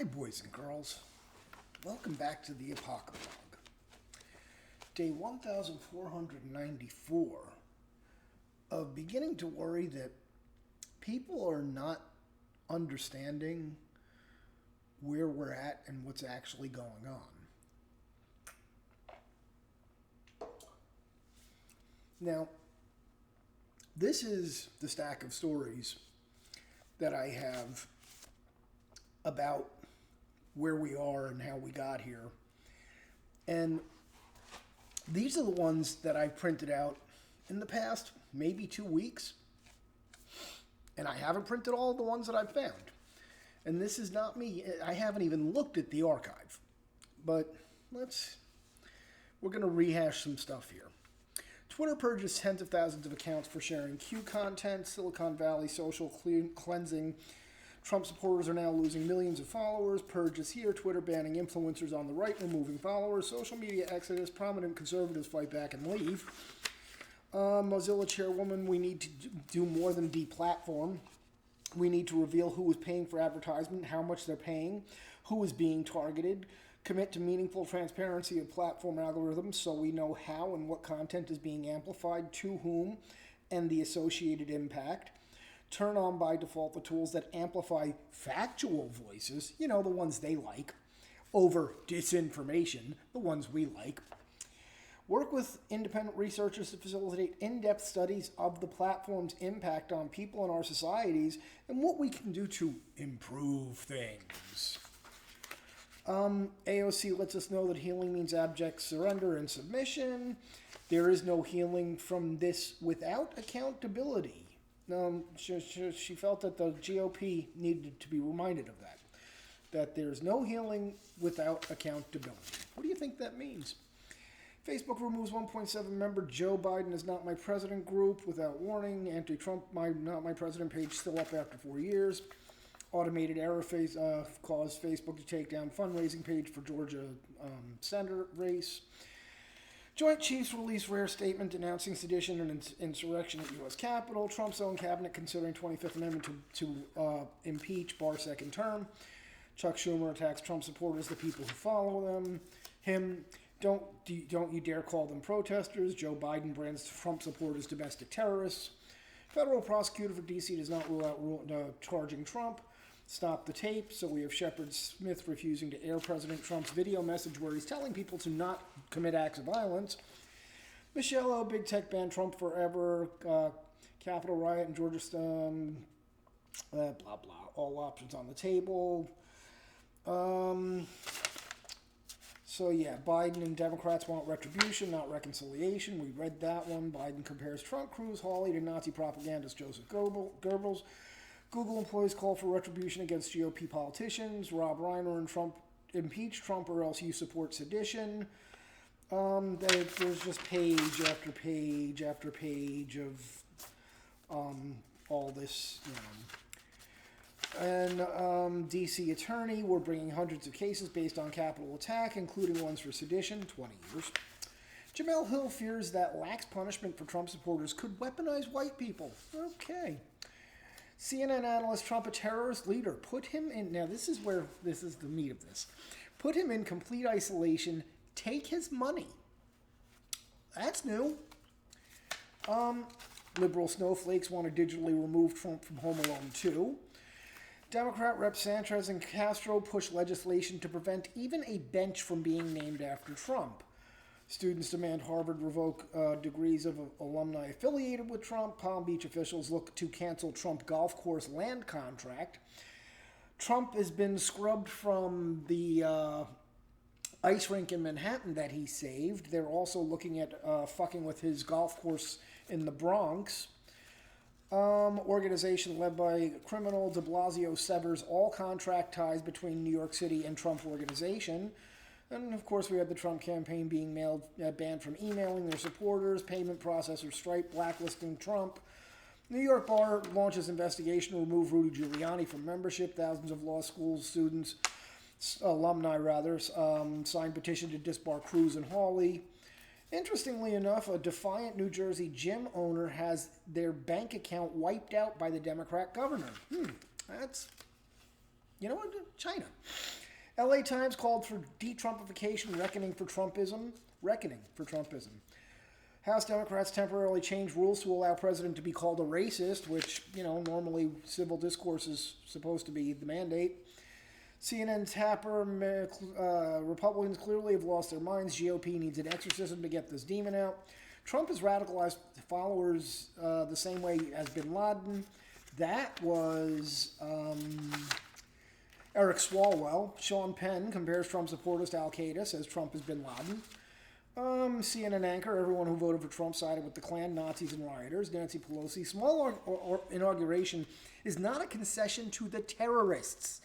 Hi, boys and girls. Welcome back to the Apocalypse. Day 1494 of beginning to worry that people are not understanding where we're at and what's actually going on. Now, this is the stack of stories that I have about where we are and how we got here. And these are the ones that I printed out in the past, maybe 2 weeks. And I haven't printed all the ones that I've found. And this is not me. I haven't even looked at the archive. But we're going to rehash some stuff here. Twitter purges tens of thousands of accounts for sharing Q content. Silicon Valley social cleansing. Trump supporters are now losing millions of followers. Purges here. Twitter banning influencers on the right, removing followers. Social media exodus. Prominent conservatives fight back and leave. Mozilla chairwoman, we need to do more than deplatform. We need to reveal who is paying for advertisement, how much they're paying, who is being targeted. Commit to meaningful transparency of platform algorithms so we know how and what content is being amplified to whom and the associated impact. Turn on by default the tools that amplify factual voices, the ones they like, over disinformation, the ones we like. Work with independent researchers to facilitate in-depth studies of the platform's impact on people in our societies and what we can do to improve things. AOC lets us know that healing means abject surrender and submission. There is no healing from this without accountability. She felt that the GOP needed to be reminded of that there's no healing without accountability. What do you think that means? Facebook removes 1.7 member Joe Biden is not my president group without warning. Anti-Trump not my president page still up after 4 years. Automated error caused Facebook to take down fundraising page for Georgia Senate race. Joint Chiefs release rare statement denouncing sedition and insurrection at U.S. Capitol. Trump's own cabinet considering 25th Amendment to impeach Barr second term. Chuck Schumer attacks Trump supporters, the people who follow him. Don't you dare call them protesters. Joe Biden brands Trump supporters domestic terrorists. Federal prosecutor for D.C. does not rule out charging Trump. Stop the tape. So we have Shepard Smith refusing to air President Trump's video message where he's telling people to not commit acts of violence. Michelle O. Big Tech ban Trump forever. Capitol riot in Georgia. Blah, blah. All options on the table. So yeah, Biden and Democrats want retribution, not reconciliation. We read that one. Biden compares Trump, Cruz, Hawley to Nazi propagandist Joseph Goebbels. Google employees call for retribution against GOP politicians. Rob Reiner and Trump impeach Trump or else you support sedition. There's just page after page after page of all this, And D.C. attorney, we're bringing hundreds of cases based on Capitol attack, including ones for sedition, 20 years. Jamel Hill fears that lax punishment for Trump supporters could weaponize white people. Okay. CNN analyst, Trump a terrorist leader. Put him in, now this is the meat of this. Put him in complete isolation, take his money. That's new. Liberal snowflakes want to digitally remove Trump from Home Alone 2. Democrat Rep. Sanchez and Castro push legislation to prevent even a bench from being named after Trump. Students demand Harvard revoke degrees of alumni affiliated with Trump. Palm Beach officials look to cancel Trump golf course land contract. Trump has been scrubbed from the ice rink in Manhattan that he saved. They're also looking at fucking with his golf course in the Bronx. Organization led by criminal de Blasio severs all contract ties between New York City and Trump organization. And of course we had the Trump campaign being banned from emailing their supporters, payment processor Stripe blacklisting Trump. New York bar launches investigation to remove Rudy Giuliani from membership. Thousands of law school students, alumni rather, signed petition to disbar Cruz and Hawley. Interestingly enough, a defiant New Jersey gym owner has their bank account wiped out by the Democrat governor. That's, You know what? China. LA Times called for de-Trumpification, reckoning for Trumpism. House Democrats temporarily changed rules to allow president to be called a racist, which, normally civil discourse is supposed to be the mandate. CNN Tapper, Republicans clearly have lost their minds. GOP needs an exorcism to get this demon out. Trump has radicalized followers the same way as bin Laden. That was Eric Swalwell. Sean Penn compares Trump supporters to Al-Qaeda, says Trump is bin Laden. CNN anchor, everyone who voted for Trump sided with the Klan, Nazis, and rioters. Nancy Pelosi, small inauguration is not a concession to the terrorists,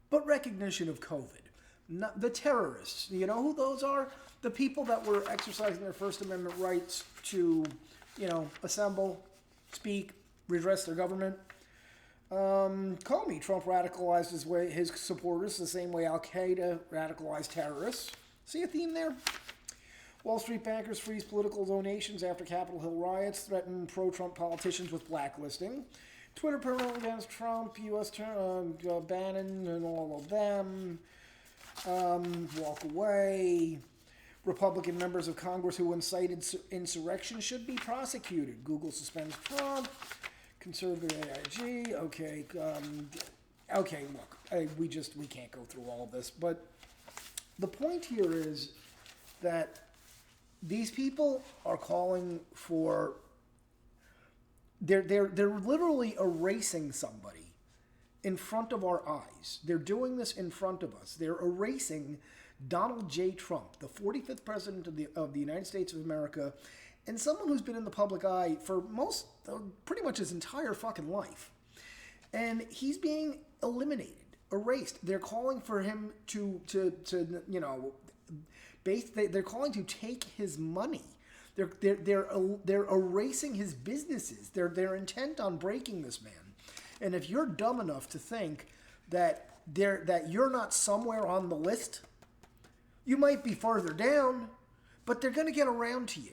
but recognition of COVID. Not the terrorists. You know who those are? The people that were exercising their First Amendment rights to, assemble, speak, redress their government. Comey, Trump radicalized his supporters the same way Al-Qaeda radicalized terrorists. See a theme there? Wall Street bankers freeze political donations after Capitol Hill riots, threaten pro-Trump politicians with blacklisting. Twitter promo against Trump, U.S. Bannon and all of them. Walk away. Republican members of Congress who incited insurrection should be prosecuted. Google suspends Trump. Conservative AIG. Okay. Look, we can't go through all of this, but the point here is that these people are calling for. They're literally erasing somebody in front of our eyes. They're doing this in front of us. They're erasing Donald J. Trump, the 45th president of the United States of America, and someone who's been in the public eye for pretty much his entire fucking life. And he's being eliminated, erased. They're calling for him they're calling to take his money. They're erasing his businesses. They're intent on breaking this man. And if you're dumb enough to think that you're not somewhere on the list, you might be farther down, but they're going to get around to you.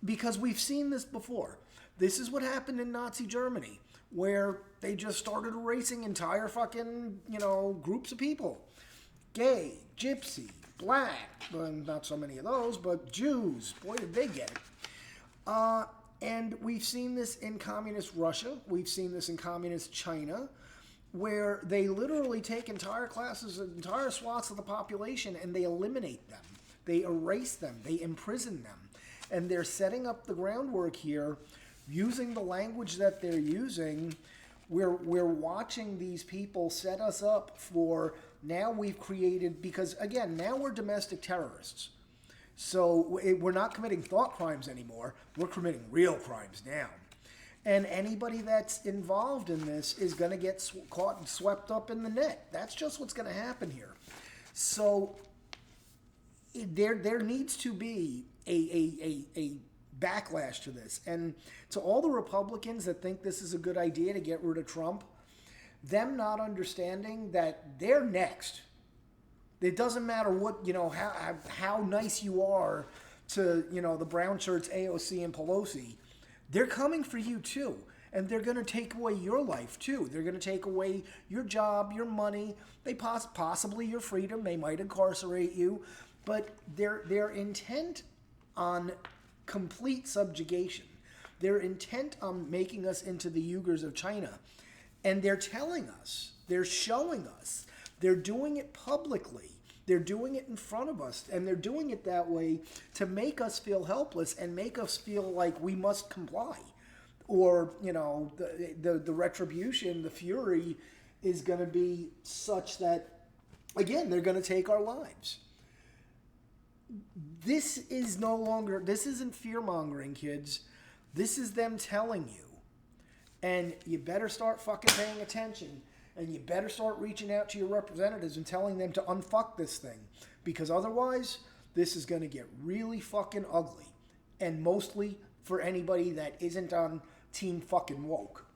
Because we've seen this before. This is what happened in Nazi Germany, where they just started erasing entire fucking, groups of people. Gay, gypsy, black, well, not so many of those, but Jews, boy, did they get it. And we've seen this in communist Russia. We've seen this in communist China, where they literally take entire classes, entire swaths of the population, and they eliminate them. They erase them. They imprison them. And they're setting up the groundwork here, using the language that they're using. We're watching these people set us up for, now we've created, because again, now we're domestic terrorists. So we're not committing thought crimes anymore. We're committing real crimes now. And anybody that's involved in this is going to get caught and swept up in the net. That's just what's going to happen here. So there needs to be a backlash to this. And to all the Republicans that think this is a good idea to get rid of Trump, them not understanding that they're next. It doesn't matter what, how nice you are to, the brown shirts, AOC and Pelosi. They're coming for you too. And they're going to take away your life too. They're going to take away your job, your money, possibly your freedom. They might incarcerate you. But they're intent on complete subjugation. They're intent on making us into the Uyghurs of China. And they're telling us, they're showing us, they're doing it publicly. They're doing it in front of us. And they're doing it that way to make us feel helpless and make us feel like we must comply. Or, the retribution, the fury is going to be such that, again, they're going to take our lives. This isn't fear-mongering, kids. This is them telling you. And you better start fucking paying attention. And you better start reaching out to your representatives and telling them to unfuck this thing. Because otherwise, this is going to get really fucking ugly. And mostly for anybody that isn't on Team fucking woke.